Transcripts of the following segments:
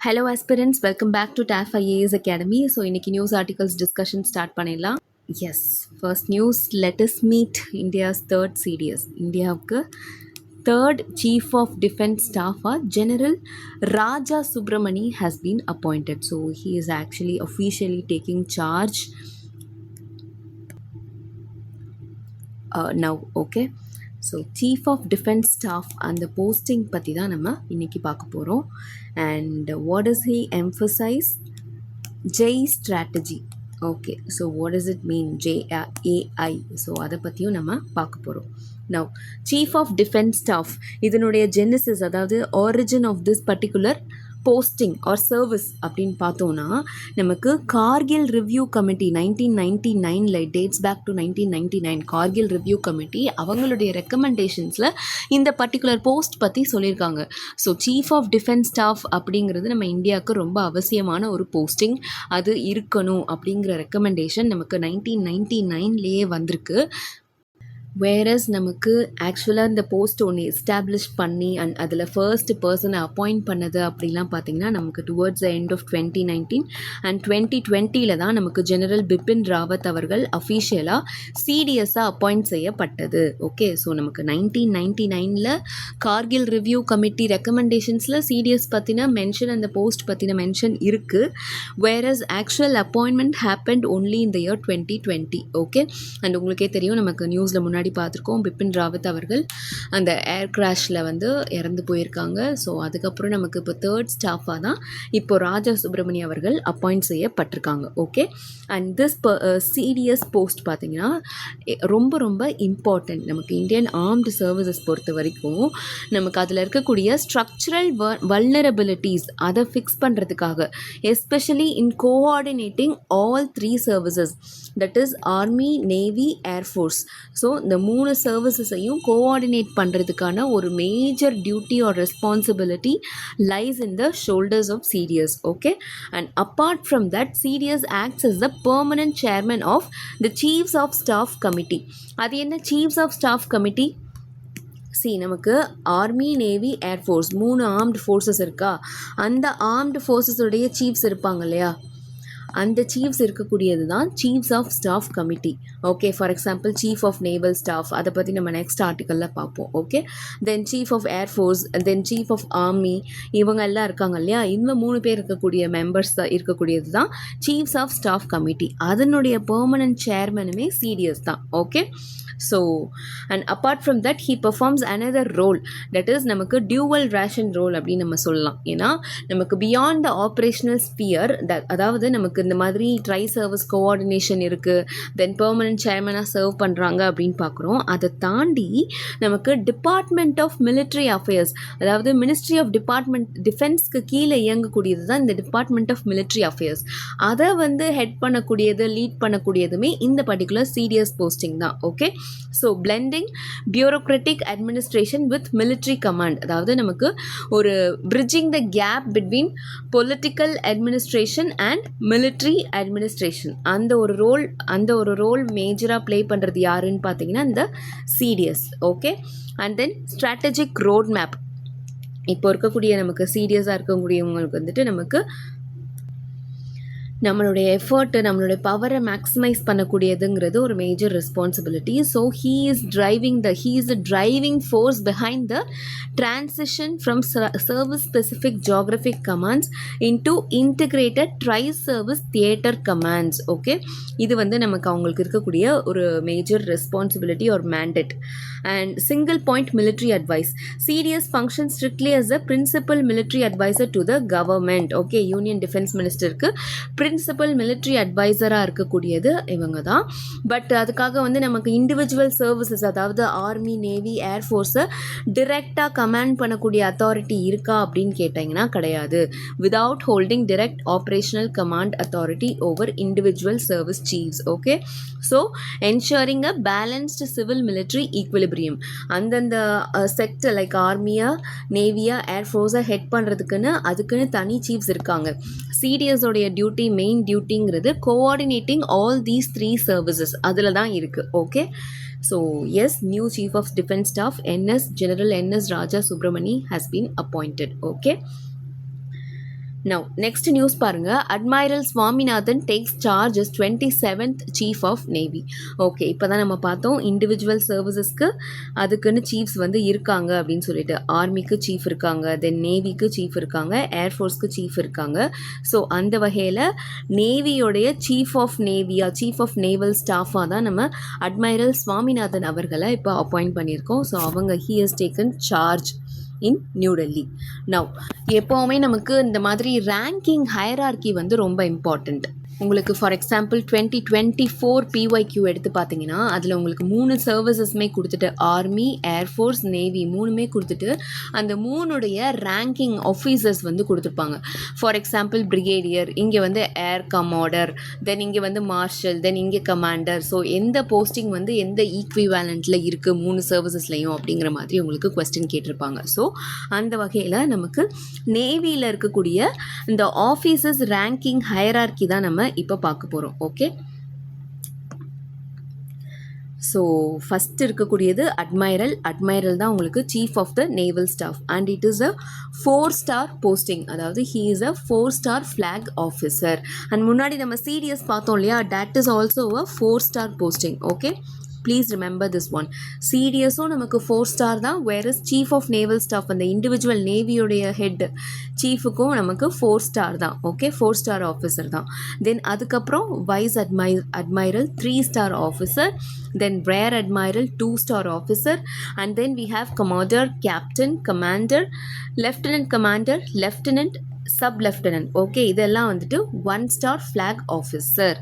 Hello aspirants, welcome back to TAF IAS Academy. So இன்னைக்கு news articles discussion start பண்ணிடலாம். Yes, first news, let us meet India's third CDS. இந்தியாவுக்கு third chief of defence ஸ்டாஃபாக general Raja Subramani has been appointed. So he is actually officially taking charge now. Okay, so chief of defence staff அந்த posting பற்றி தான் நம்ம இன்றைக்கி பார்க்க போகிறோம். And what is he emphasise? JAI strategy. Okay, so what is it mean? JAI. So அதை பற்றியும் நம்ம பார்க்க போகிறோம். Now, chief of defence staff இதனுடைய ஜெனிசிஸ், அதாவது origin of this particular posting or service அப்படின்னு பார்த்தோன்னா, நமக்கு Kargil review committee 1999 dates back to 1999 Kargil review committee அவங்களுடைய ரெக்கமெண்டேஷன்ஸில் இந்த பர்டிகுலர் போஸ்ட் பற்றி சொல்லியிருக்காங்க. So chief of defence staff அப்படிங்கிறது நம்ம இந்தியாவுக்கு ரொம்ப அவசியமான ஒரு போஸ்டிங், அது இருக்கணும் அப்படிங்கிற ரெக்கமெண்டேஷன் நமக்கு 1999 வந்திருக்கு. வேரஸ் நமக்கு ஆக்சுவலாக இந்த போஸ்ட் ஒன்று எஸ்டாப்ளிஷ் பண்ணி அண்ட் அதில் ஃபர்ஸ்ட் பர்சனை அப்பாயிண்ட் பண்ணது அப்படிலாம் பார்த்திங்கன்னா நமக்கு towards the end of 2019 and 2020 தான் நமக்கு ஜெனரல் பிபின் ராவத் அவர்கள் அஃபீஷியலாக சிடிஎஸ்ஸாக அப்பாயிண்ட் செய்யப்பட்டது. ஓகே, ஸோ நமக்கு 1999 கார்கில் ரிவ்யூ கமிட்டி ரெக்கமெண்டேஷன்ஸில் சிடிஎஸ் பற்றின மென்ஷன், அந்த போஸ்ட் பற்றின மென்ஷன் இருக்குது. Whereas actual appointment happened only in the year 2020. Okay, and உங்களுக்கே தெரியும், நமக்கு நியூஸில் முன்னாடி பார்த்துருக்கோம், பிபின் ராவத் அவர்கள் அந்த ஏர் கிராஷில் இறந்து போயிருக்காங்க. ஸோ அதுக்கப்புறம் நமக்கு இப்போ தேர்ட் ஸ்டாஃபாக தான் இப்போ ராஜா சுப்ரமணி அவர்கள் அப்பாயிண்ட் செய்யப்பட்டிருக்காங்க. Okay, and this CDS post பார்த்திங்கன்னா ரொம்ப ரொம்ப இம்பார்ட்டண்ட். நமக்கு இந்தியன் ஆர்ம்டு சர்வீசஸ் பொறுத்த வரைக்கும் நமக்கு அதில் இருக்கக்கூடிய ஸ்ட்ரக்சரல் வல்னரபிலிட்டிஸ் அதை ஃபிக்ஸ் பண்ணுறதுக்காக, especially in coordinating all 3 services, that is army, navy, air force. So இந்த 3 சர்வீசஸையும் கோஆர்டினேட் பண்ணுறதுக்கான ஒரு major duty or responsibility lies in the shoulders of CDS. Okay, and apart from that CDS acts as the permanent chairman of the chiefs of staff committee. அது என்ன chief's of staff committee? நமக்கு army, navy, air force 3 armed forces இருக்கா? அந்த armed ஃபோர்ஸஸுடைய chief's இருப்பாங்க இல்லையா, அந்த chiefs இருக்கக்கூடியது தான் chiefs of staff committee. Okay, for example chief of naval staff, அதை பற்றி நம்ம நெக்ஸ்ட் ஆர்டிக்கலில் பார்ப்போம். Okay, then chief of air force, then chief of army, இவங்க எல்லாம் இருக்காங்க இல்லையா, இந்த 3 பேர் இருக்கக்கூடிய மெம்பர்ஸ் தான் இருக்கக்கூடியது தான் சீஃப்ஸ் ஆஃப் ஸ்டாஃப் கமிட்டி. அதனுடைய பெர்மனன்ட் சேர்மனுமே சிடிஎஸ் தான். Okay, so and apart from that he performs another role, that is நமக்கு டியூவல் ரேஷன் ரோல் அப்படின்னு நம்ம சொல்லலாம். ஏன்னா நமக்கு பியாண்ட் த ஆப்ரேஷனல் ஸ்பியர், அதாவது நமக்கு இந்த மாதிரி ட்ரை சர்வீஸ் கோஆர்டினேஷன் இருக்குது, தென் பெர்மனன்ட் சேர்மனாக சர்வ் பண்ணுறாங்க அப்படின்னு பார்க்குறோம். அதை தாண்டி நமக்கு டிபார்ட்மெண்ட் ஆஃப் மிலிட்ரி அஃபேர்ஸ், அதாவது மினிஸ்ட்ரி ஆஃப் டிஃபென்ஸ்க்கு கீழே இயங்கக்கூடியது தான் இந்த டிபார்ட்மெண்ட் ஆஃப் மிலிட்ரி அஃபேர்ஸ். அதை ஹெட் பண்ணக்கூடியது, லீட் பண்ணக்கூடியதுமே இந்த பர்டிகுலர் சிடிஎஸ் போஸ்டிங் தான். Okay, so blending bureaucratic administration with military command, அதாவது நமக்கு ஒரு bridging the gap between political administration and military administration, அந்த ஒரு ரோல் மேஜராக ப்ளே பண்ணுறது யாருன்னு பார்த்தீங்கன்னா இந்த CDS. Okay, and then strategic road map, இப்போ இருக்கக்கூடிய நமக்கு சிடிஎஸ்ஸாக இருக்கக்கூடியவங்களுக்கு நமக்கு நம்மளுடைய எஃபர்ட்டு, நம்மளுடைய பவரை மேக்ஸிமைஸ் பண்ணக்கூடியதுங்கிறது ஒரு major responsibility. So he is the driving force behind the transition from service specific geographic commands into integrated tri service theatre commands. Okay, இது நமக்கு அவங்களுக்கு இருக்கக்கூடிய ஒரு மேஜர் ரெஸ்பான்சிபிலிட்டி ஒரு mandate. And single point military advice, CDS function strictly as a principal military adviser to the government. Okay, union defence மினிஸ்டருக்கு principal military அட்வைசராக இருக்கக்கூடியது இவங்க தான். பட் அதுக்காக நமக்கு இண்டிவிஜுவல் சர்வீசஸ், அதாவது ஆர்மி, நேவி, ஏர்ஃபோர்ஸை டிரெக்டாக கமாண்ட் பண்ணக்கூடிய அத்தாரிட்டி இருக்கா அப்படின்னு கேட்டிங்கன்னா கிடையாது. Without holding direct operational command authority over individual service chiefs. Okay, so ensuring a balanced civil military equilibrium, அந்தந்த செக்டர் லைக் ஆர்மியா, நேவியா, ஏர்ஃபோர்ஸை ஹெட் அதுக்குன்னு தனி சீஃப்ஸ் இருக்காங்க. சிடிஎஸோடைய டியூட்டி, மெயின் டியூட்டிங்கிறது கோஆர்டினேட்டிங் ஆல் தீஸ் 3 சர்வீசஸ் அதில் தான் இருக்குது. Okay, so yes, new chief of defence staff general NS Raja Subramani has been appointed. Okay, now next news பாருங்க. Admiral Swaminathan takes charge as 27th chief of navy. Okay, இப்போ தான் நம்ம பார்த்தோம் individual சர்வீசஸ்க்கு அதுக்குன்னு chief's வந்து இருக்காங்க அப்படின்னு சொல்லிட்டு. ஆர்மிக்கு சீஃப் இருக்காங்க, தென் நேவிக்கு சீஃப் இருக்காங்க, ஏர்ஃபோர்ஸ்க்கு சீஃப் இருக்காங்க. ஸோ அந்த வகையில் நேவியோடைய சீஃப் ஆஃப் நேவியா, சீஃப் ஆஃப் நேவல் ஸ்டாஃபாக தான் நம்ம அட்மைரல் சுவாமிநாதன் அவர்களை இப்போ அப்பாயிண்ட் பண்ணியிருக்கோம். ஸோ அவங்க he has taken charge in new Delhi. Now எப்போவுமே நமக்கு இந்த மாதிரி ரேங்கிங் ஹையரார்கி வந்து ரொம்ப இம்பார்ட்டண்ட். உங்களுக்கு ஃபார் எக்ஸாம்பிள் 2024 பிஒய்க்யூ எடுத்து பார்த்தீங்கன்னா அதில் உங்களுக்கு 3 சர்வீசஸுமே கொடுத்துட்டு ஆர்மி, ஏர்ஃபோர்ஸ், நேவி 3மே கொடுத்துட்டு அந்த 3உடைய ரேங்கிங் ஆஃபீஸர்ஸ் வந்து கொடுத்துருப்பாங்க. ஃபார் எக்ஸாம்பிள் பிரிகேடியர், இங்கே வந்து ஏர் கமாடர், தென் இங்கே வந்து மார்ஷல், தென் இங்கே கமாண்டர். ஸோ எந்த போஸ்டிங் வந்து எந்த ஈக்விவேலண்ட்டில் இருக்குது 3 சர்வீசஸ்லையும் அப்படிங்கிற மாதிரி உங்களுக்கு கொஸ்டின் கேட்டிருப்பாங்க. ஸோ அந்த வகையில் நமக்கு நேவியில் இருக்கக்கூடிய இந்த ஆஃபீஸர்ஸ் ரேங்கிங் ஹையரார்கி தான் நம்ம இப்போ பார்க்க போகிறோம். ஓகே, ஸோ ஃபஸ்ட் இருக்கக்கூடியது அட்மைரல். அட்மைரல் தான் உங்களுக்கு chief of the naval staff and it is a 4-star posting. அதாவது he is a 4-star flag officer. And முன்னாடி நம்ம சிடிஎஸ் பார்த்தோம் இல்லையா, that is also a 4-star posting. Okay, please remember this one. சிடிஎஸும் நமக்கு 4-star தான், whereas chief of naval staff அந்த individual நேவியோடைய ஹெட் சீஃபுக்கும் நமக்கு 4-star தான். ஓகே, 4-star ஆஃபீஸர் தான். தென் அதுக்கப்புறம் wise admiral 3-star officer, then rear admiral 2-star officer, and then we have commander, captain, commander, lieutenant commander, lieutenant, sub lieutenant. Okay, இதெல்லாம் வந்துட்டு 1-star flag officer.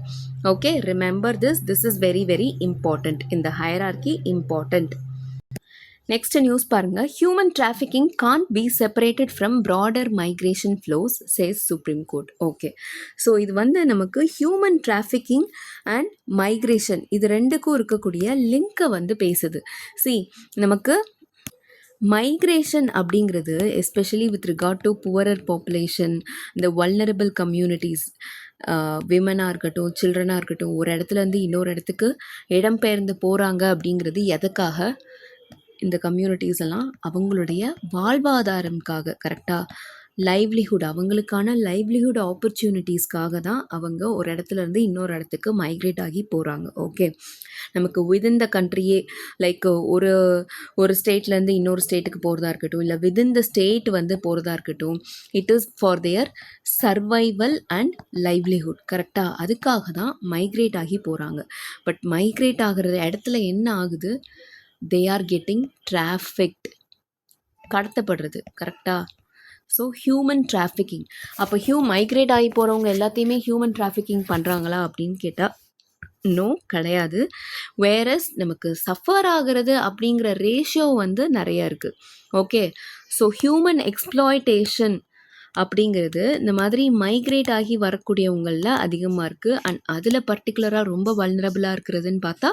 Okay, remember this is very very important in the hierarchy, important. Next news பாருங்க. Human trafficking can't be separated from broader migration flows says Supreme Court. Okay, so இது வந்து நமக்கு human trafficking and migration இது ரெண்டுக்கும் இருக்கக்கூடிய லிங்க்கை வந்து பேசுது. சி, நமக்கு மைக்ரேஷன் அப்படிங்கிறது especially with regard to poorer population, இந்த வல்னரபிள் கம்யூனிட்டிஸ், விமனாக இருக்கட்டும், சில்ட்ரனாக இருக்கட்டும், ஒரு இடத்துலேருந்து இன்னொரு இடத்துக்கு இடம்பெயர்ந்து போகிறாங்க அப்படிங்கிறது எதுக்காக? இந்த கம்யூனிட்டிஸ் எல்லாம் அவங்களுடைய வாழ்வாதாரம்காக, கரெக்டாக லைவ்லிஹுட், அவங்களுக்கான லைவ்லிஹுட் ஆப்பர்ச்சுனிட்டிஸ்க்காக தான் அவங்க ஒரு இடத்துலேருந்து இன்னொரு இடத்துக்கு மைக்ரேட் ஆகி போகிறாங்க. ஓகே, நமக்கு விதின் த கண்ட்ரியே லைக் ஒரு ஸ்டேட்லேருந்து இன்னொரு ஸ்டேட்டுக்கு போகிறதா இருக்கட்டும், இல்லை விதின் த ஸ்டேட் வந்து போகிறதா இருக்கட்டும், it is for their survival and livelihood. கரெக்டாக அதுக்காக தான் மைக்ரேட் ஆகி போகிறாங்க. பட் மைக்ரேட் ஆகிற இடத்துல என்ன ஆகுது? they are getting trafficked, கடத்தப்படுறது. கரெக்டாக? So human trafficking. அப்போ மைக்ரேட் ஆகி போகிறவங்க எல்லாத்தையுமே ஹியூமன் டிராஃபிக்கிங் பண்ணுறாங்களா அப்படின்னு கேட்டால் நோ, கிடையாது. வேரஸ் நமக்கு சஃபர் ஆகிறது அப்படிங்கிற ரேஷியோ வந்து நிறையா இருக்குது. ஓகே, ஸோ ஹியூமன் எக்ஸ்ப்ளாய்டேஷன் அப்படிங்கிறது இந்த மாதிரி மைக்ரேட் ஆகி வரக்கூடியவங்களில் அதிகமாக இருக்குது. அண்ட் அதில் பர்டிகுலராக ரொம்ப வல்னரபிளாக இருக்கிறதுன்னு பார்த்தா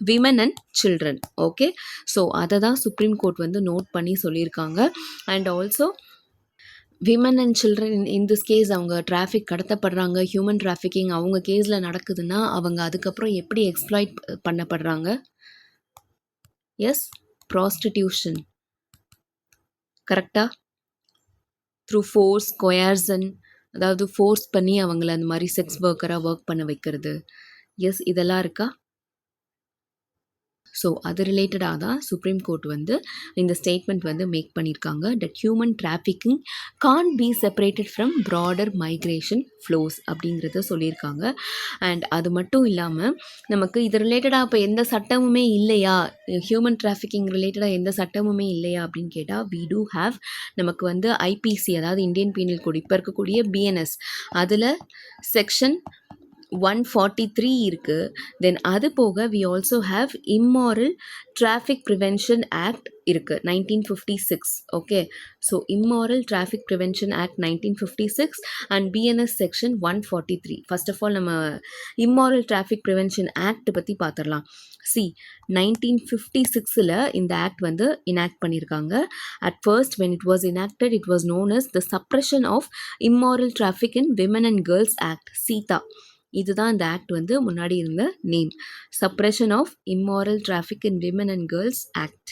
women and children. Okay, so அதை தான் சுப்ரீம் கோர்ட் வந்து நோட் பண்ணி சொல்லியிருக்காங்க. And also women and children in this case அவங்க டிராஃபிக் கடத்தப்படுறாங்க, ஹியூமன் டிராஃபிக்கிங் அவங்க கேஸில் நடக்குதுன்னா அவங்க அதுக்கப்புறம் எப்படி எக்ஸ்ப்ளாய்ட் பண்ணப்படுறாங்க? Yes, prostitution. கரெக்டாக? த்ரூ ஃபோர்ஸ், கொயர்சன், அதாவது ஃபோர்ஸ் பண்ணி அவங்கள அந்த மாதிரி செக்ஸ் ஒர்க்கராக ஒர்க் பண்ண வைக்கிறது. எஸ், இதெல்லாம் இருக்கா? ஸோ அது ரிலேட்டடாக தான் சுப்ரீம் கோர்ட் வந்து இந்த ஸ்டேட்மெண்ட் வந்து மேக் பண்ணியிருக்காங்க. That human trafficking can't be separated from broader migration flows அப்படிங்கிறத சொல்லியிருக்காங்க. அண்ட் அது மட்டும் இல்லாமல் நமக்கு இது ரிலேட்டடாக இப்போ எந்த சட்டமுமே இல்லையா, ஹியூமன் டிராஃபிக்கிங் ரிலேட்டடாக எந்த சட்டமுமே இல்லையா அப்படின்னு கேட்டால் வி டூ ஹாவ். நமக்கு வந்து ஐபிசி, அதாவது இந்தியன் பீனல் கோட், இப்போ இருக்கக்கூடிய பிஎன்எஸ், அதில் செக்ஷன் 143 இருக்குது. தென் அது போக we also have immoral traffic prevention act இருக்குது 1956. Okay, so immoral traffic prevention act 1956 and BNS section 143. First of all நம்ம இம்மாரல் டிராஃபிக் ப்ரிவென்ஷன் ஆக்ட் பற்றி பார்த்துடலாம். சி, 1956 இந்த ஆக்ட் வந்து இனாக்ட் பண்ணியிருக்காங்க. At first when it was enacted it was known as the Suppression of Immoral Traffic in Women and Girls Act, SITA. இதுதான் இந்த act வந்து முன்னாடி இருந்த name, suppression of immoral traffic in women and girls act.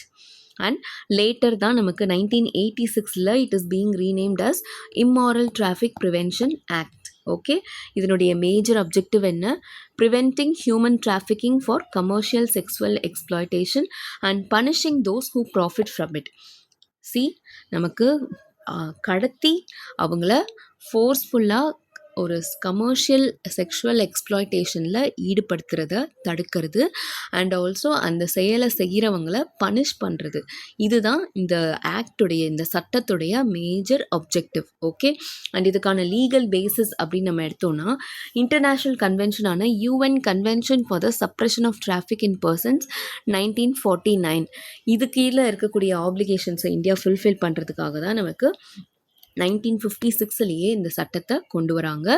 And later தான் நமக்கு 1986ல் it is being renamed as immoral traffic prevention act. Okay, இதனுடைய major objective என்ன? Preventing human trafficking for commercial sexual exploitation and punishing those who profit from it. நமக்கு கடத்தி அவங்கள ஃபோர்ஸ்ஃபுல்லாக ஒரு commercial sexual எக்ஸ்ப்ளாய்டேஷனில் ஈடுபடுத்துறத தடுக்கிறது அண்ட் ஆல்சோ அந்த செயலை செய்கிறவங்கள பனிஷ் பண்ணுறது. இதுதான் இந்த ஆக்டுடைய, இந்த சட்டத்துடைய மேஜர் அப்ஜெக்டிவ். ஓகே, அண்ட் இதுக்கான லீகல் பேசிஸ் அப்படின்னு நம்ம எடுத்தோம்னா இன்டர்நேஷ்னல் கன்வென்ஷனான UN convention for the suppression of traffic in persons 1949. இது கீழே இருக்கக்கூடிய ஆப்ளிகேஷன்ஸை இந்தியா ஃபுல்ஃபில் பண்ணுறதுக்காக தான் நமக்கு 1956லேயே இந்த சட்டத்தை கொண்டு வராங்க.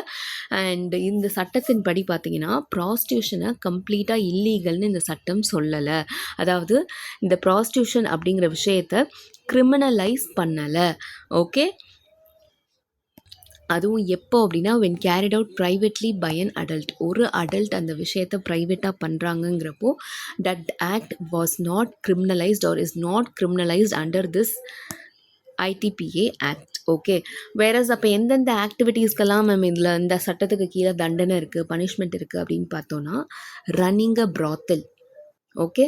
அண்ட் இந்த சட்டத்தின்படி பார்த்தீங்கன்னா ப்ராஸ்டியூஷனை கம்ப்ளீட்டாக இல்லீகல்னு இந்த சட்டம் சொல்லலை. அதாவது இந்த ப்ராஸ்டியூஷன் அப்படிங்கிற விஷயத்தை கிரிமினலைஸ் பண்ணலை. ஓகே, அதுவும் எப்போ அப்படின்னா when carried out privately by an adult. ஒரு அடல்ட் அந்த விஷயத்தை ப்ரைவேட்டாக பண்ணுறாங்கங்கிறப்போ that act was not criminalized or is not criminalized under this ITPA Act. Okay, whereas அப்போ எந்தெந்த ஆக்டிவிட்டீஸ்க்கெல்லாம் மேம் இதில் இந்த சட்டத்துக்கு கீழே தண்டனை இருக்குது, பனிஷ்மெண்ட் இருக்குது அப்படின்னு பார்த்தோன்னா running a brothel. Okay,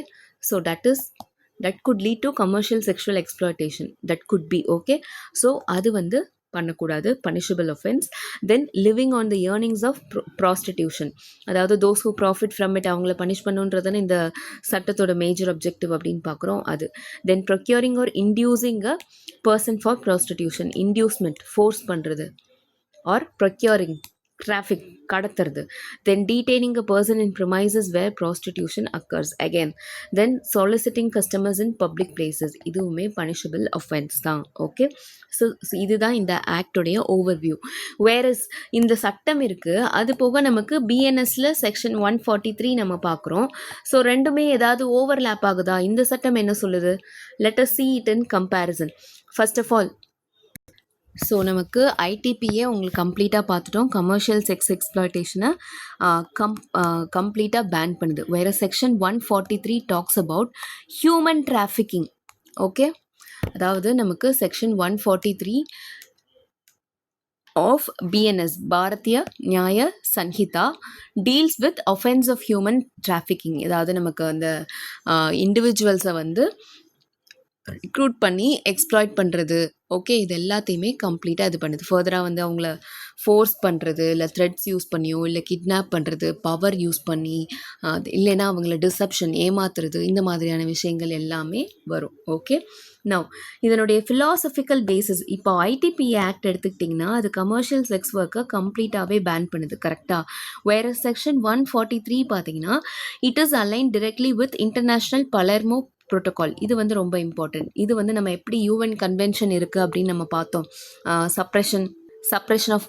so that could lead to commercial sexual exploitation. that could be. Okay, so அது வந்து பண்ணக்கூடாது, punishable offence. Then living on the earnings of prostitution, அதாவது those who profit from it அவங்கள punish பண்ணுன்றதுன்னு இந்த சட்டத்தோட மேஜர் அப்ஜெக்டிவ் அப்படின்னு பார்க்குறோம். அது then procuring or inducing a person for prostitution, inducement force பண்ணுறது, ஆர் ப்ரொக்யூரிங் traffic கடத்துறது. then detaining a person in premises where prostitution occurs again. then soliciting customers in public places, இதுவுமே punishable offense தான். Okay, so இதுதான் இந்த ஆக்டோடைய overview. Whereas இந்த சட்டம் இருக்குது, அது போக நமக்கு பிஎன்எஸ்ல செக்ஷன் 143 நம்ம பார்க்குறோம். ஸோ ரெண்டுமே ஏதாவது ஓவர்லேப் ஆகுதா? இந்த சட்டம் என்ன சொல்லுது? let us see it in comparison. first of all, so நமக்கு ஐடிபிஏ உங்களுக்கு கம்ப்ளீட்டாக பார்த்துட்டோம். கமர்ஷியல் செக்ஸ் எக்ஸ்ப்ளாய்டேஷனை கம்ப்ளீட்டாக பேன் பண்ணுது. வேறு section 143 talks about human trafficking. Okay, அதாவது நமக்கு section 143 of BNS, Bharatiya Nyaya Sanhita, deals with offence of human trafficking. அதாவது நமக்கு அந்த இண்டிவிஜுவல்ஸை வந்து ரிக்ரூட் பண்ணி எக்ஸ்ப்ளாய்ட் பண்ணுறது. ஓகே, இது எல்லாத்தையுமே கம்ப்ளீட்டாக இது பண்ணுது. ஃபர்தராக வந்து அவங்கள ஃபோர்ஸ் பண்ணுறது, இல்லை த்ரெட்ஸ் யூஸ் பண்ணியோ, இல்லை கிட்னாப் பண்ணுறது, பவர் யூஸ் பண்ணி, இல்லைன்னா அவங்கள டிசப்ஷன், ஏமாத்துறது, இந்த மாதிரியான விஷயங்கள் எல்லாமே வரும். ஓகே, நவ் இதனுடைய ஃபிலாசபிக்கல் பேசிஸ், இப்போ ஐடிபிஏ ஆக்ட் எடுத்துக்கிட்டிங்கன்னா அது கமர்ஷியல் செக்ஸ் ஒர்க்கை கம்ப்ளீட்டாகவே பேன் பண்ணுது. கரெக்டாக. வேறு செக்ஷன் 143 பார்த்தீங்கன்னா it is align directly with international Palermo protocol. இது வந்து ரொம்ப இம்பார்ட்டன்ட். இது வந்து நம்ம எப்படி யூஎன் கன்வென்ஷன் இருக்குது அப்படின்னு நம்ம பார்த்தோம். Suppression of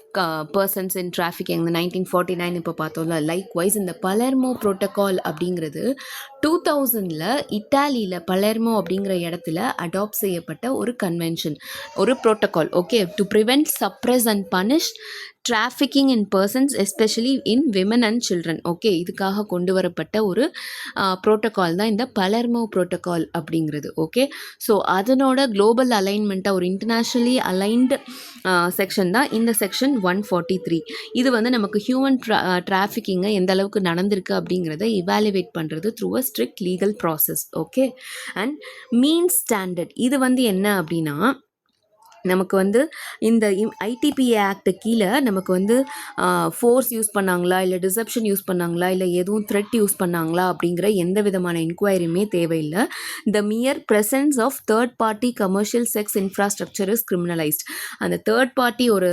persons in trafficking 1949 இப்போ பார்த்தோம்ல. லைக் வைஸ் இந்த பலர்மோ ப்ரோட்டோகால் அப்படிங்கிறது 2000ல் இட்டாலியில் பலர்மோ அப்படிங்கிற இடத்துல அடாப்ட் செய்யப்பட்ட ஒரு கன்வென்ஷன், ஒரு protocol. Okay, to prevent, suppress and punish trafficking in persons, especially in women and children. Okay, இதுக்காக கொண்டு வரப்பட்ட ஒரு ப்ரோட்டோகால் தான் இந்த பலர்மோ ப்ரோட்டோகால் அப்படிங்கிறது. ஓகே, ஸோ அதனோட குளோபல் அலைன்மெண்ட்டாக ஒரு இன்டர்நேஷ்னலி அலைன்டு செக்ஷன் தான் இந்த செக்ஷன் 143. இது வந்து நமக்கு ஹியூமன் டிராஃபிக்கிங்கை எந்த அளவுக்கு நடந்திருக்கு அப்படிங்கிறத இவாலுவேட் பண்ணுறது through a strict legal process. Okay, and mean standard, இது வந்து என்ன அப்படின்னா நமக்கு வந்து இந்த ஐடிபிஏ ஆக்ட் கீழே நமக்கு வந்து ஃபோர்ஸ் யூஸ் பண்ணாங்களா, இல்லை டிசப்ஷன் யூஸ் பண்ணாங்களா, இல்லை எதுவும் த்ரெட் யூஸ் பண்ணாங்களா அப்படிங்கிற எந்த விதமான என்கொயரியுமே தேவையில்லை. The mere presence of third party commercial sex infrastructure is criminalised. அந்த தேர்ட் பார்ட்டி ஒரு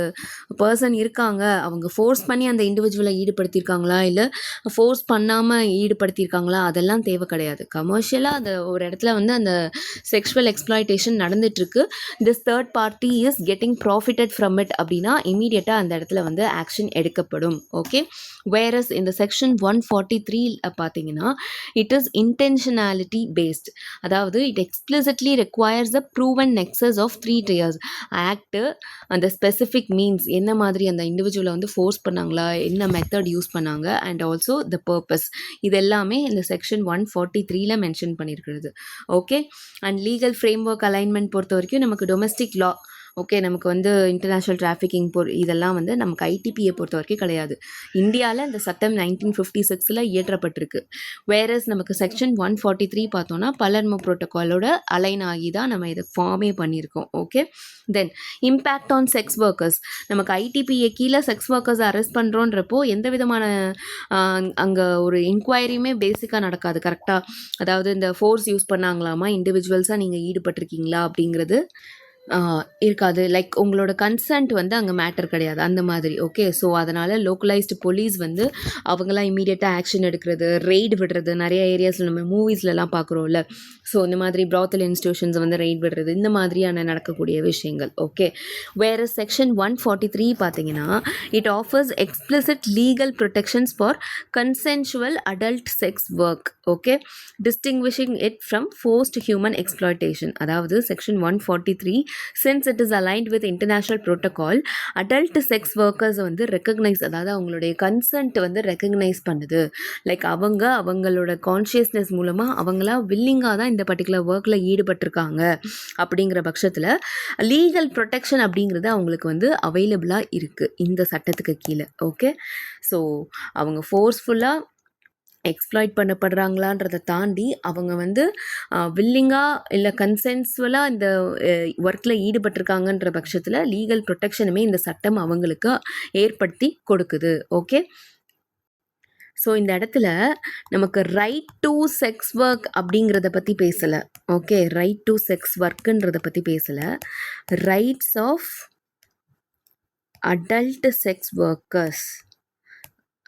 பர்சன் இருக்காங்க, அவங்க ஃபோர்ஸ் பண்ணி அந்த இண்டிவிஜுவலை ஈடுபடுத்தியிருக்காங்களா, இல்லை ஃபோர்ஸ் பண்ணாமல் ஈடுபடுத்தியிருக்காங்களா, அதெல்லாம் தேவை கிடையாது. கமர்ஷியலாக அந்த ஒரு இடத்துல வந்து அந்த செக்ஷுவல் எக்ஸ்ப்ளாய்டேஷன் நடந்துகிட்ருக்கு. This third party party is getting profited from it அப்படின்னா இமீடியட்டாக அந்த இடத்துல வந்து ஆக்ஷன் எடுக்கப்படும். ஓகே, வேரஸ் இந்த செக்ஷன் 143 பார்த்தீங்கன்னா இட் இஸ் இன்டென்ஷனாலிட்டி பேஸ்ட். அதாவது it explicitly requires a proven nexus of 3 tiers. Act அந்த ஸ்பெசிஃபிக் மீன்ஸ் என்ன மாதிரி அந்த இண்டிவிஜுவலை வந்து ஃபோர்ஸ் பண்ணாங்களா, என்ன மெத்தட் யூஸ் பண்ணாங்க, அண்ட் ஆல்சோ த பர்பஸ், இது எல்லாமே இந்த செக்ஷன் 143ல மென்ஷன் பண்ணியிருக்கிறது. Okay, and legal framework alignment பொறுத்த வரைக்கும் நமக்கு டொமஸ்டிக் லா, ஓகே, நமக்கு வந்து இன்டர்நேஷ்னல் டிராஃபிக்கிங் இதெல்லாம் வந்து நமக்கு ஐடிபியை பொறுத்த வரைக்கும் கிடையாது. இந்தியாவில் இந்த சட்டம் 1956 இயற்றப்பட்டிருக்கு. வேறஸ் நமக்கு செக்ஷன் 143 பார்த்தோன்னா பலர்மோ ப்ரோட்டோகாலோட அலைன் ஆகி தான் நம்ம இதை ஃபார்மே பண்ணியிருக்கோம். Okay, then impact on sex workers. நமக்கு ஐடிபிஏ கீழே செக்ஸ் ஒர்க்கர்ஸ் அரெஸ்ட் பண்ணுறோன்றப்போ எந்த விதமான அங்கே ஒரு இன்கொயரியுமே பேசிக்காக நடக்காது. கரெக்டாக, அதாவது இந்த ஃபோர்ஸ் யூஸ் பண்ணாங்களாமா, இண்டிவிஜுவல்ஸாக நீங்கள் ஈடுபட்டிருக்கீங்களா அப்படிங்கிறது இருக்காது. லைக் உங்களோட கன்சென்ட் வந்து அங்கே மேட்டர் கிடையாது அந்த மாதிரி. ஓகே, ஸோ அதனால் லோக்கலைஸ்டு போலீஸ் வந்து அவங்களாம் இமீடியட்டாக ஆக்ஷன் எடுக்கிறது, ரெய்டு விடுறது, நிறைய ஏரியாஸில் நம்ம மூவிஸ்லலாம் பார்க்குறோம்ல. ஸோ இந்த மாதிரி ப்ராத்தல் இன்ஸ்டியூஷன்ஸ் வந்து ரெய்ட் விடுறது, இந்த மாதிரியான நடக்கக்கூடிய விஷயங்கள். ஓகே, வேறு செக்ஷன் 143 பார்த்தீங்கன்னா it offers explicit legal protections for consensual adult sex work. Okay, distinguishing it from forced human exploitation. அதாவது section 143 since it is aligned with international protocol, adult sex workers வந்து recognise, அதாவது அவங்களுடைய consent வந்து recognise பண்ணுது. Like அவங்களோட consciousness மூலமாக அவங்களா வில்லிங்காக தான் இந்த பர்டிகுலர் ஒர்க்கில் ஈடுபட்டிருக்காங்க. அப்படிங்கிற பட்சத்தில் லீகல் ப்ரொடெக்ஷன் அப்படிங்கிறது அவங்களுக்கு வந்து அவைலபிளாக இருக்குது இந்த சட்டத்துக்கு கீழே. ஓகே, ஸோ அவங்க ஃபோர்ஸ்ஃபுல்லாக எக்ஸ்ப்ளாய்ட் பண்ணப்படுறாங்களான்றதை தாண்டி அவங்க வந்து வில்லிங்காக இல்லை கன்சென்சுவலாக இந்த ஒர்க்கில் ஈடுபட்டிருக்காங்கன்ற பட்சத்தில் லீகல் ப்ரொடெக்ஷனுமே இந்த சட்டம் அவங்களுக்கு ஏற்படுத்தி கொடுக்குது. ஓகே, ஸோ இந்த இடத்துல நமக்கு ரைட் டு செக்ஸ் ஒர்க் அப்படிங்கிறத பற்றி பேசலை. ஓகே, ரைட் டு செக்ஸ் ஒர்க்குன்றதை பற்றி பேசலை. Rights of adult sex workers,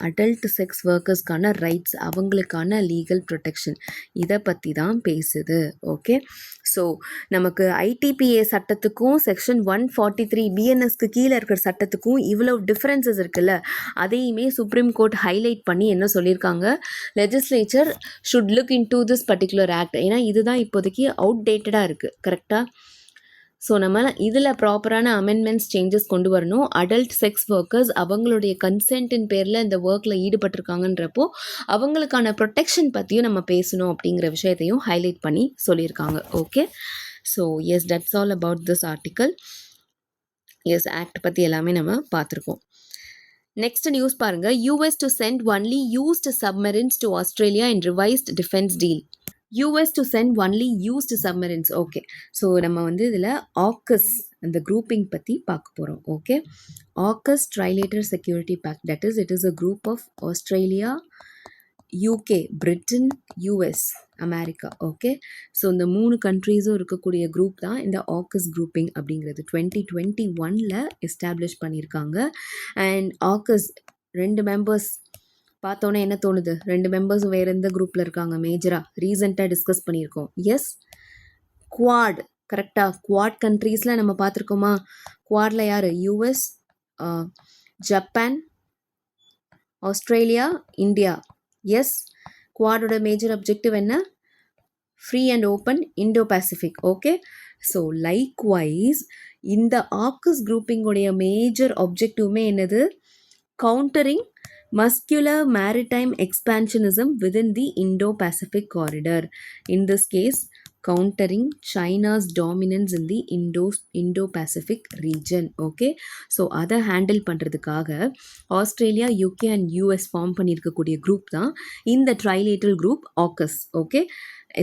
adult sex ஒர்க்கர்ஸ்க்கான ரைட்ஸ், அவங்களுக்கான லீகல் ப்ரொடெக்ஷன், இதை பற்றி தான் பேசுது. ஓகே, ஸோ நமக்கு ஐடிபிஏ சட்டத்துக்கும் செக்ஷன் 143 பிஎன்எஸ்க்கு கீழே இருக்கிற சட்டத்துக்கும் இவ்வளோ டிஃப்ரென்சஸ் இருக்குல்ல, அதையுமே சுப்ரீம் கோர்ட் ஹைலைட் பண்ணி என்ன சொல்லியிருக்காங்க, legislature should look in to this particular act. ஏன்னா இதுதான் இப்போதைக்கு அவுட்டேட்டடாக இருக்குது. கரெக்டாக, ஸோ நம்ம இதில் ப்ராப்பரான அமெண்ட்மெண்ட்ஸ் சேஞ்சஸ் கொண்டு வரணும். அடல்ட் செக்ஸ் ஒர்க்கர்ஸ் அவங்களுடைய கன்சென்ட்டின் பேரில் இந்த ஒர்க்கில் ஈடுபட்டிருக்காங்கன்றப்போ அவங்களுக்கான ப்ரொடெக்ஷன் பற்றியும் நம்ம பேசணும் அப்படிங்கிற விஷயத்தையும் ஹைலைட் பண்ணி சொல்லியிருக்காங்க. Okay, so yes, that's all about this ஆர்டிக்கல். எஸ், ஆக்ட் பற்றி எல்லாமே நம்ம பார்த்துருக்கோம். நெக்ஸ்ட் நியூஸ் பாருங்கள். US to send only used submarines to Australia in revised defense deal. US to send only used submarines. Okay, so நம்ம வந்து இதில் AUKUS அந்த குரூப்பிங் பற்றி பார்க்க போகிறோம். Okay, AUKUS trilateral security pact, that is it is a group of Australia, UK, Britain, US, America. Okay, so இந்த 3 கண்ட்ரீஸும் இருக்கக்கூடிய group தான் இந்த ஆக்கஸ் குரூப்பிங் அப்படிங்கிறது 2021 எஸ்டாப்ளிஷ் பண்ணியிருக்காங்க. அண்ட் ஆக்கஸ் 2 மெம்பர்ஸ் பார்த்தோன்னே என்ன தோணுது, 2 மெம்பர்ஸும் வேறு எந்த குரூப்பில் இருக்காங்க மேஜராக ரீசெண்டாக டிஸ்கஸ் பண்ணியிருக்கோம். S, quad. கரெக்டாக, குவாட் கண்ட்ரீஸில் நம்ம பார்த்துருக்கோமா? குவாடில் யார்? US, Japan, Australia, India. Yes, குவாடோட மேஜர் அப்ஜெக்டிவ் என்ன? Free and open Indo Pacific. Okay, so likewise இந்த ஆக்கஸ் குரூப்பிங்கோடைய மேஜர் அப்ஜெக்டிவ்மே என்னது? Countering muscular maritime expansionism within the Indo-Pacific corridor. In this case, countering China's dominance in the Indo-Pacific region. Okay, so அதை handle பண்ணுறதுக்காக Australia, UK and US form பண்ணியிருக்கக்கூடிய group தான் இந்த trilateral group ஆக்கஸ். Okay,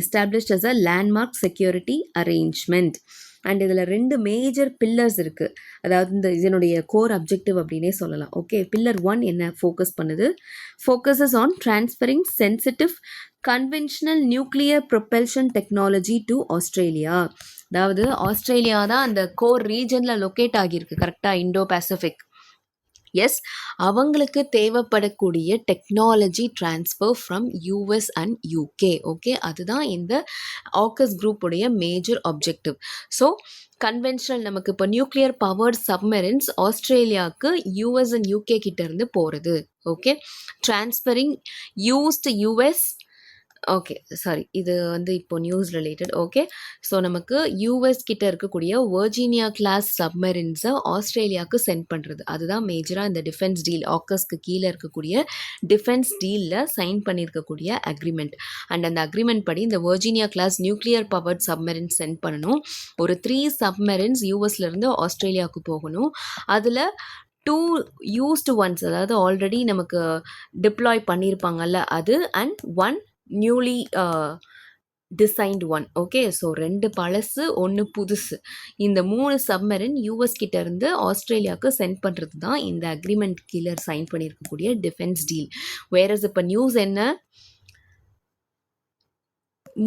established as a landmark security arrangement. And இதில் 2 major pillars இருக்குது. அதாவது இந்த இதனுடைய கோர் அப்ஜெக்டிவ் அப்படின்னே சொல்லலாம். ஓகே, பில்லர் 1 என்ன ஃபோக்கஸ் பண்ணுது? Focuses on transferring sensitive conventional nuclear propulsion technology to Australia. அதாவது ஆஸ்திரேலியா தான் அந்த கோர் ரீஜனில் லொக்கேட் ஆகியிருக்கு. கரெக்டாக, இண்டோ பசிபிக் எஸ், அவங்களுக்கு தேவைப்படக்கூடிய technology transfer from US and UK. Okay, அதுதான் இந்த ஆக்கஸ் குரூப்புடைய மேஜர் ஆப்ஜெக்டிவ். ஸோ கன்வென்ஷனல் நமக்கு இப்போ நியூக்ளியர் பவர்ட் சப்மெரின்ஸ் ஆஸ்திரேலியாவுக்கு யூஎஸ் அண்ட் யூகே கிட்ட இருந்து போகிறது. Okay, transferring used US. Okay, sorry, இது வந்து இப்போ நியூஸ் ரிலேட்டட். ஓகே, ஸோ நமக்கு யூஎஸ் கிட்ட இருக்கக்கூடிய வர்ஜீனியா கிளாஸ் சப்மெரின்ஸை ஆஸ்திரேலியாவுக்கு சென்ட் பண்ணுறது, அதுதான் மேஜராக இந்த டிஃபென்ஸ் டீல், ஆக்கஸ்க்கு கீழே இருக்கக்கூடிய டிஃபென்ஸ் டீலில் சைன் பண்ணியிருக்கக்கூடிய அக்ரிமெண்ட். அண்ட் அந்த அக்ரிமெண்ட் படி இந்த Virginia class nuclear powered submarines send பண்ணணும். ஒரு 3 சப்மெரின்ஸ் யூஎஸ்லேருந்து ஆஸ்திரேலியாவுக்கு போகணும். அதில் 2 யூஸ்டு ஒன்ஸ், அதாவது ஆல்ரெடி நமக்கு டிப்ளாய் பண்ணியிருப்பாங்கல்ல அது, and 1 newly designed one. Okay, so 2 பழசு 1 புதுசு. இந்த 3 சப்மெரின் யூஎஸ் கிட்ட இருந்து ஆஸ்திரேலியாவுக்கு சென்ட் பண்ணுறது தான் இந்த அக்ரிமெண்ட் கீழே சைன் பண்ணியிருக்கக்கூடிய டிஃபென்ஸ் டீல். வேறஸ் இப்போ நியூஸ் என்ன,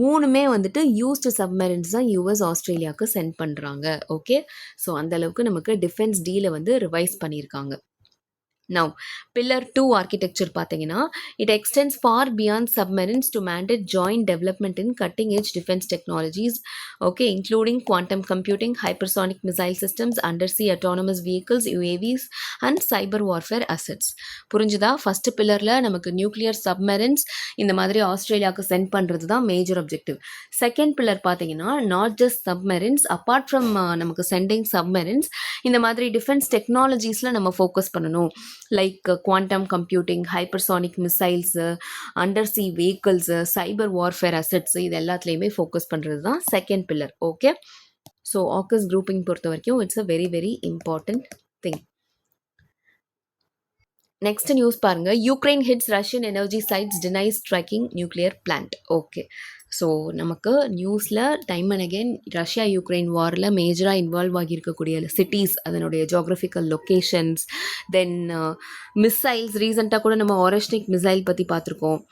3மே வந்துட்டு யூஸ்டு சப்மெரின்ஸ் தான் யூஎஸ் ஆஸ்திரேலியாவுக்கு சென்ட் பண்ணுறாங்க. ஓகே, ஸோ அந்தளவுக்கு நமக்கு டிஃபென்ஸ் டீலை வந்து ரிவைஸ் பண்ணியிருக்காங்க. Now, Pillar 2 architecture பார்த்தீங்கன்னா, it extends far beyond submarines to mandate joint development in cutting-edge defense technologies, okay, including quantum computing, hypersonic missile systems, undersea autonomous vehicles, UAVs, and cyber warfare assets. புரிஞ்சுதா? First பில்லரில் நமக்கு nuclear submarines இந்த மாதிரி ஆஸ்திரேலியாவுக்கு send பண்ணுறது தான் major objective. Second pillar பார்த்தீங்கன்னா, not just submarines, apart from நமக்கு சென்டிங் சப்மெரின்ஸ், இந்த மாதிரி டிஃபென்ஸ் டெக்னாலஜிஸில் நம்ம ஃபோக்கஸ் பண்ணணும். Like quantum computing, hypersonic missiles, undersea vehicles, cyber warfare assets, இது எல்லாத்துலேயுமே ஃபோக்கஸ் பண்ணுறது தான் second pillar. Okay, so AUKUS grouping பொறுத்த வரைக்கும் it's a very very important thing. Next news பாருங்க, Ukraine hits Russian energy sites denies striking nuclear plant. Okay, so நமக்கு நியூஸில் time and again Russia Ukraine வாரில் மேஜராக involve ஆகியிருக்கக்கூடிய cities, அதனுடைய ஜியோக்ரஃபிக்கல் locations, தென் missiles, ரீசெண்டாக கூட நம்ம ஆரஷ்னிக் மிசைல் பற்றி பார்த்துருக்கோம்.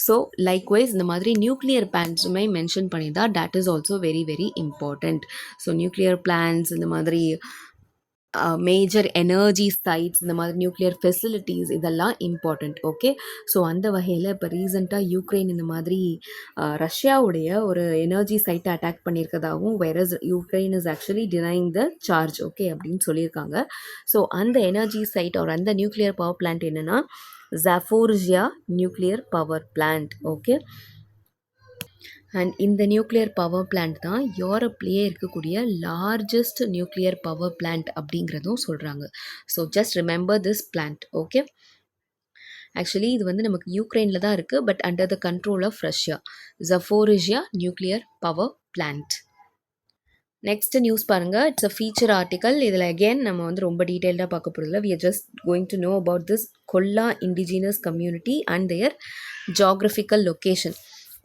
ஸோ லைக்வைஸ் இந்த மாதிரி நியூக்ளியர் பிளான்ஸுமே மென்ஷன் பண்ணியிருந்தா that is also very very important. So nuclear plants, இந்த மாதிரி மேஜர் எனர்ஜி சைட்ஸ், இந்த மாதிரி நியூக்ளியர் ஃபெசிலிட்டிஸ், இதெல்லாம் இம்பார்ட்டண்ட். ஓகே, ஸோ அந்த வகையில் இப்போ ரீசெண்டாக யூக்ரைன் இந்த மாதிரி ரஷ்யாவுடைய ஒரு எனர்ஜி சைட்டை அட்டாக் பண்ணியிருக்கதாகவும், whereas Ukraine is actually denying the charge, okay அப்படின்னு சொல்லியிருக்காங்க. ஸோ அந்த எனர்ஜி சைட் ஒரு அந்த நியூக்ளியர் பவர் பிளான்ட் என்னென்னா Zaporizhzhia nuclear power plant. Okay, and இந்த நியூக்ளியர் பவர் பிளான்ட் தான் யூரோப்லேயே இருக்கக்கூடிய லார்ஜஸ்ட் நியூக்ளியர் பவர் பிளான்ட் அப்படிங்கிறதும் சொல்கிறாங்க. So just remember this plant. Okay, actually இது வந்து நமக்கு யூக்ரைனில் தான் இருக்குது, but under the control of Russia. Zaporizhzhia nuclear power plant. Next news பாருங்கள், இட்ஸ் அ ஃபீச்சர் ஆர்டிக்கல். இதில் அகெயின் நம்ம வந்து ரொம்ப டீட்டெயில்டாக பார்க்க போகிறதில்ல. We are just going to know about this Kolla indigenous community and their geographical location.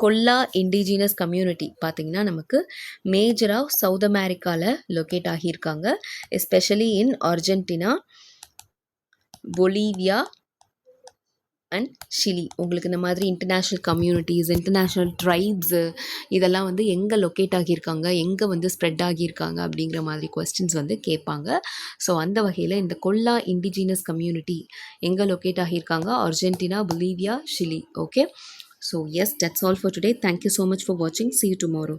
Kolla indigenous community பார்த்திங்கன்னா நமக்கு மேஜராக சவுத் அமெரிக்காவில் லொக்கேட் ஆகியிருக்காங்க, especially in Argentina, Bolivia and Chile. உங்களுக்கு இந்த மாதிரி இன்டர்நேஷ்னல் கம்யூனிட்டிஸ், இன்டர்நேஷ்னல் ட்ரைப்ஸு, இதெல்லாம் வந்து எங்கே லொக்கேட் ஆகியிருக்காங்க, எங்கே வந்து ஸ்ப்ரெட் ஆகியிருக்காங்க அப்படிங்கிற மாதிரி கொஸ்டின்ஸ் வந்து கேட்பாங்க. ஸோ அந்த வகையில் இந்த கொல்லா இண்டிஜினஸ் கம்யூனிட்டி எங்கே லொக்கேட் ஆகியிருக்காங்க, Argentina, Bolivia, Chile. Okay, so yes, that's all for today. Thank you so much for watching. See you tomorrow.